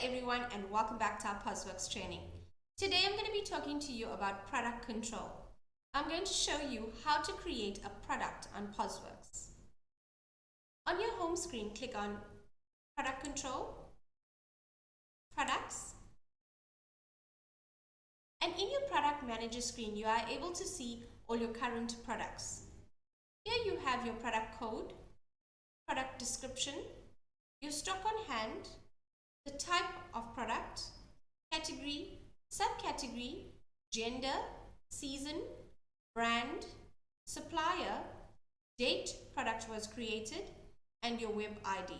everyone and welcome back to our Posworx training. Today I'm going to be talking to you about product control. I'm going to show you how to create a product on Posworx. On your home screen, click on Product Control, Products, and in your Product Manager screen you are able to see all your current products. Here you have your product code, product description, your stock on hand, the type of product, category, subcategory, gender, season, brand, supplier, date product was created, and your web ID.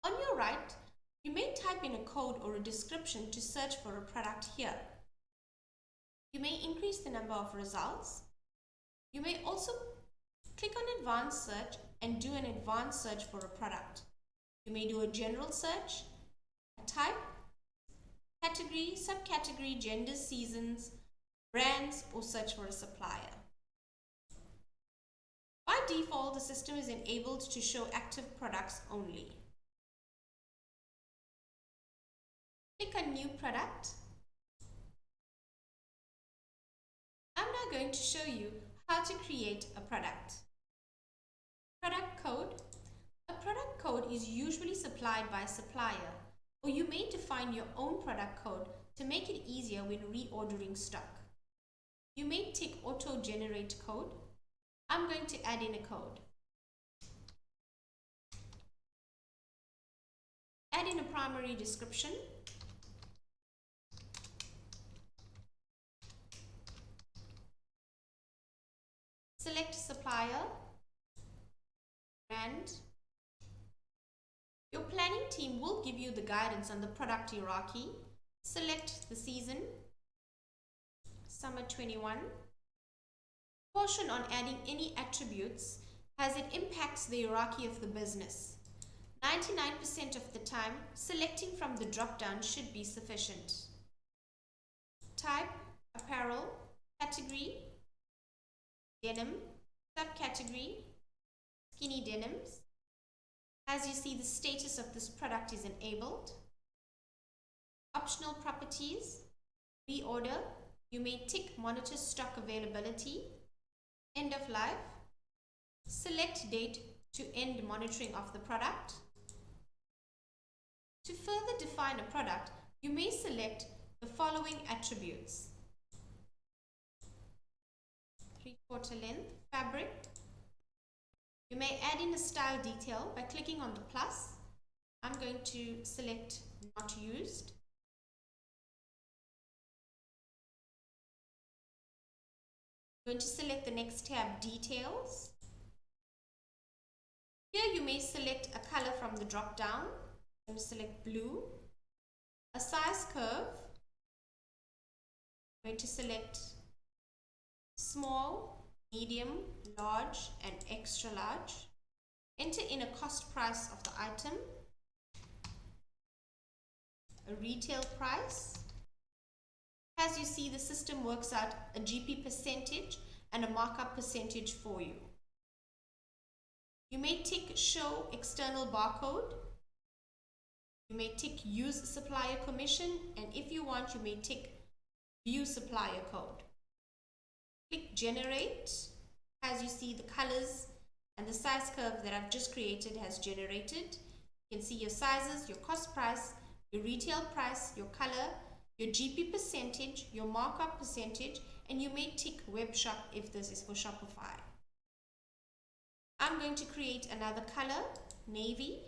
On your right, you may type in a code or a description to search for a product here. You may increase the number of results. You may also click on advanced search and do an advanced search for a product. You may do a general search, a type, category, subcategory, gender, seasons, brands, or search for a supplier. By default, the system is enabled to show active products only. Click on New Product. I'm now going to show you how to create a product. Product code. A product code is usually supplied by a supplier, or you may define your own product code to make it easier when reordering stock. You may tick Auto Generate Code. I'm going to add in a code. Add in a primary description. Select supplier, brand. Your planning team will give you the guidance on the product hierarchy. Select the season, summer 21. Caution on adding any attributes as it impacts the hierarchy of the business. 99% of the time, selecting from the drop-down should be sufficient. Type, apparel, category, denim, subcategory, skinny denims. As you see, the status of this product is enabled. Optional properties, reorder. You may tick monitor stock availability, end of life, select date to end monitoring of the product. To further define a product, you may select the following attributes. 3/4 length, fabric. You may add in a style detail by clicking on the plus. I'm going to select not used. I'm going to select the next tab, details. Here you may select a color from the drop down. I'm going to select blue. A size curve. I'm going to select small, medium, large, and extra large. Enter in a cost price of the item, a retail price. As you see, the system works out a GP percentage and a markup percentage for you. You may tick show external barcode. You may tick use supplier commission, and if you want, you may tick view supplier code. Click generate. As you see, the colors and the size curve that I've just created has generated. You can see your sizes, your cost price, your retail price, your color, your GP percentage, your markup percentage, and you may tick web shop if this is for Shopify. I'm going to create another color, navy,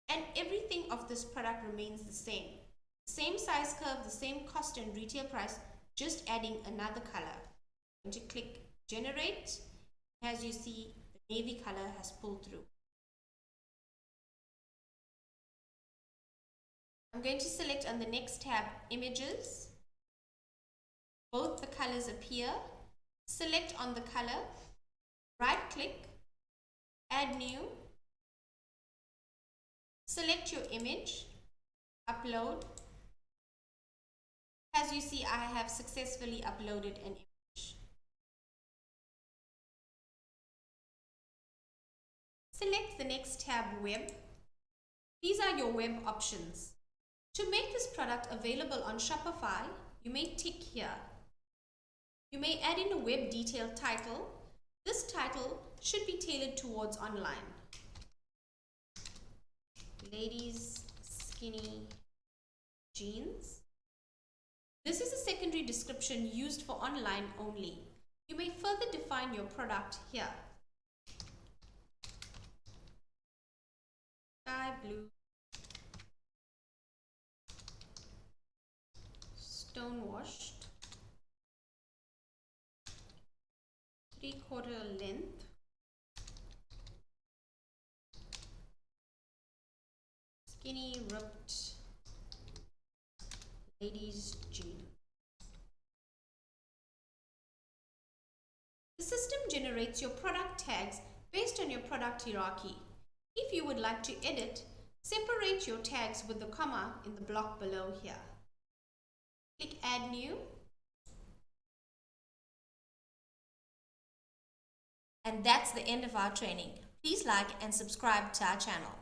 and everything of this product remains the same. Same size curve, the same cost and retail price, just adding another color. I'm going to click generate. As you see, the navy color has pulled through. I'm going to select on the next tab, images. Both the colors appear. Select on the color, right click, add new. Select your image, upload. As you see, I have successfully uploaded an image. Select the next tab, web. These are your web options. To make this product available on Shopify, you may tick here. You may add in a web detail title. This title should be tailored towards online. Ladies skinny jeans. This is a secondary description used for online only. You may further define your product here. Sky blue, stone washed, 3/4 length, skinny ripped ladies jeans. The system generates your product tags based on your product hierarchy. If you would like to edit, separate your tags with the comma in the block below here. Click Add New. And that's the end of our training. Please like and subscribe to our channel.